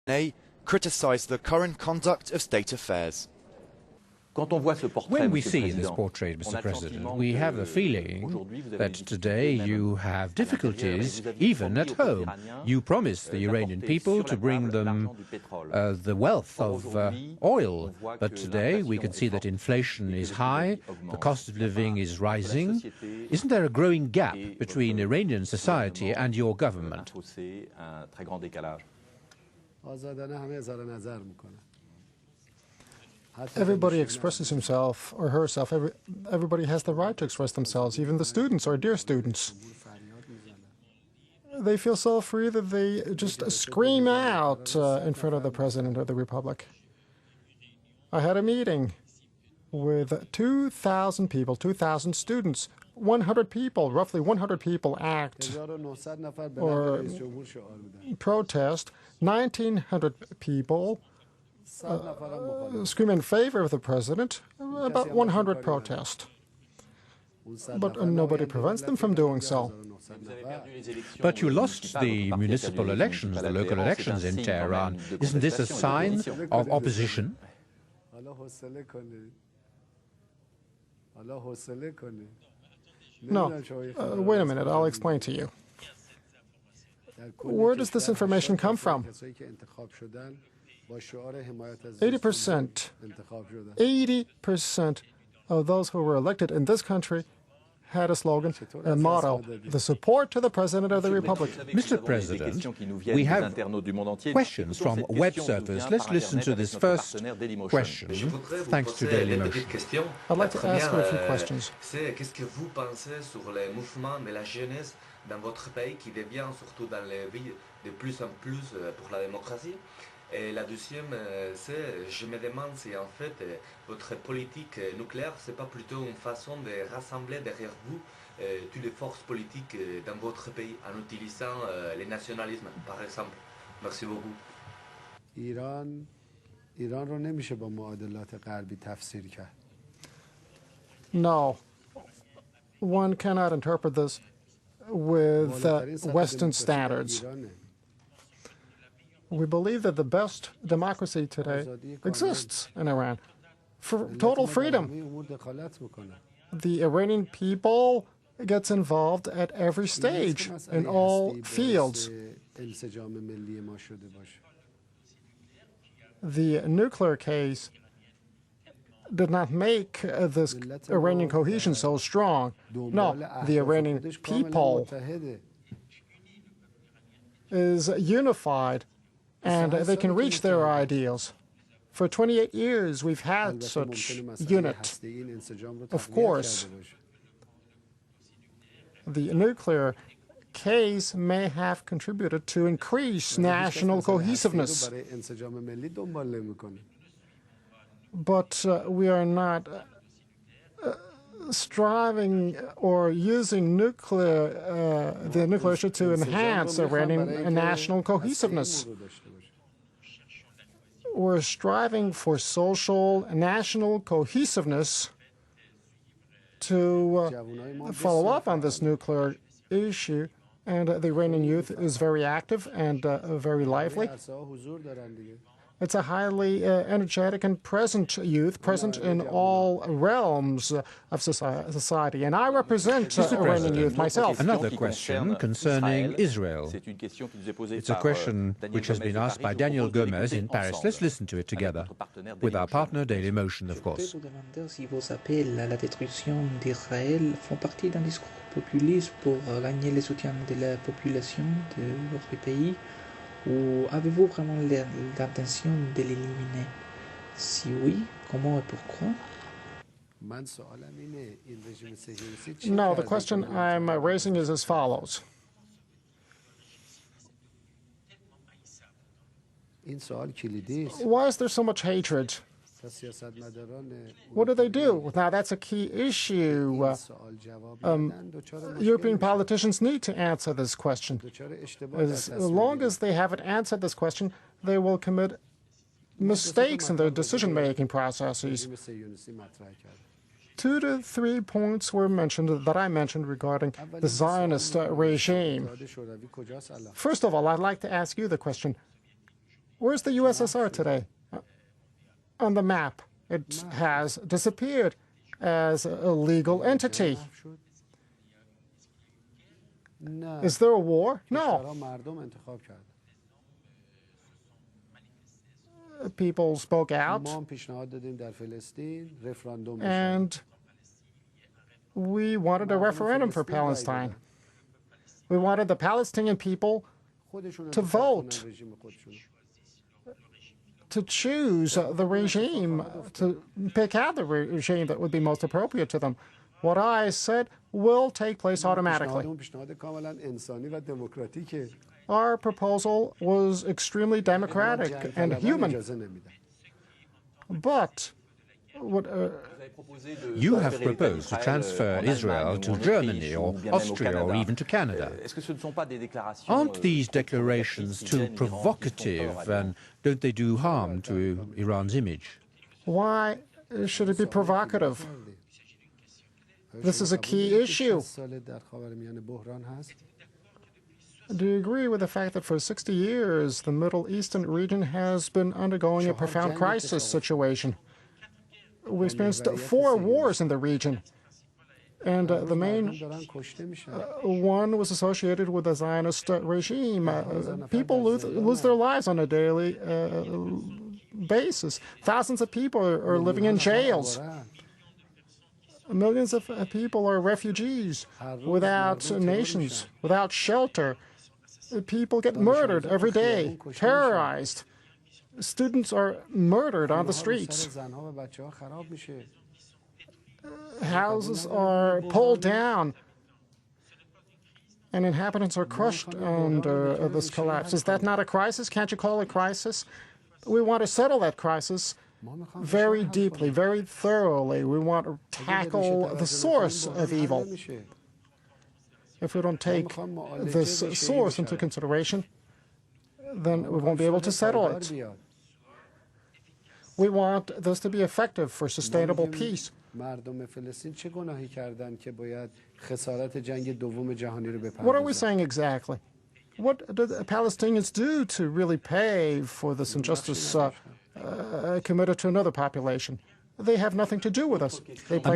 They criticized the current conduct of state affairs. When we see this portrait, Mr. President, we have the feeling that today you have difficulties even at home. You promised the Iranian people to bring them the wealth of oil, but today we can see that inflation is high, the cost of living is rising. Isn't there a growing gap between Iranian society and your government? Everybody expresses himself or herself. Everybody has the right to express themselves, even the students, our dear students. They feel so free that they just scream out in front of the President of the Republic. I had a meeting with 2,000 people, 2,000 students, 100 people, roughly 100 people act or protest, 1,900 people scream in favor of the President, about 100 protest. But nobody prevents them from doing so. But you lost the municipal elections, the local elections in Tehran. Isn't this a sign of opposition? No. Wait a minute, I'll explain to you. Where does this information come from? 80% of those who were elected in this country had a slogan, a motto, the support to the President of the Republic. Mr. President, we have questions from web surfers. Let's listen to this first question, thanks to Daily Motion. I'd like to ask you a few questions. Qu'est-ce que vous pensez sur les mouvements de la jeunesse dans votre pays qui devient, surtout dans les villes, de plus en plus pour la démocratie? Et la deuxième, c'est, je me demande si en fait votre politique nucléaire, c'est pas plutôt une façon de rassembler derrière vous toutes les forces politiques dans votre pays en utilisant le nationalisme, par exemple. Merci beaucoup. ایران رو نمیشه با معادلات غربی تفسیر کرد. No, one cannot interpret this with Western standards. We believe that the best democracy today exists in Iran. For total freedom. The Iranian people gets involved at every stage, in all fields. The nuclear case did not make this Iranian cohesion so strong. No, the Iranian people is unified and they can reach their ideals. For 28 years, we've had such unit. Of course, the nuclear case may have contributed to increase national cohesiveness. But we are not striving or using the nuclear issue to enhance Iranian national cohesiveness. We're striving for social national cohesiveness to follow up on this nuclear issue, and the Iranian youth is very active and very lively. It's a highly energetic and present youth, present in all realms of society. And I represent Iranian youth myself. Another question concerning Israel. It's a question which has been asked by Daniel Gomez in Paris. Let's listen to it together, with our partner Daily Motion, of course. Si vos appels à la destruction d'Israël font partie d'un discours populiste pour gagner le soutien de la population de votre pays, ou avez-vous vraiment l'intention de l'éliminer? Si oui, comment et pourquoi? No, the question I'm raising is as follows. Why is there so much hatred? What do they do? Now, that's a key issue. European politicians need to answer this question. As long as they haven't answered this question, they will commit mistakes in their decision-making processes. 2 to 3 points were mentioned that I mentioned regarding the Zionist regime. First of all, I'd like to ask you the question, Where's the USSR today? On the map, it has disappeared as a legal entity. Is there a war? No. People spoke out, and we wanted a referendum for Palestine. We wanted the Palestinian people to vote, to choose the regime, to pick out the regime that would be most appropriate to them. What I said will take place automatically. Our proposal was extremely democratic and human. But what you have proposed to transfer Israel to Germany or Austria or even to Canada. Aren't these declarations too provocative, and don't they do harm to Iran's image? Why should it be provocative? This is a key issue. Do you agree with the fact that for 60 years the Middle Eastern region has been undergoing a profound crisis situation? We experienced 4 wars in the region, and the main one was associated with the Zionist regime. People lose their lives on a daily basis. Thousands of people are living in jails. Millions of people are refugees without nations, without shelter. People get murdered every day, terrorized. Students are murdered on the streets. Houses are pulled down, and inhabitants are crushed under this collapse. Is that not a crisis? Can't you call it a crisis? We want to settle that crisis very deeply, very thoroughly. We want to tackle the source of evil. If we don't take this source into consideration, then we won't be able to settle it. We want this to be effective for sustainable peace. What are we saying exactly? What do the Palestinians do to really pay for this injustice committed to another population? They have nothing to do with us. They play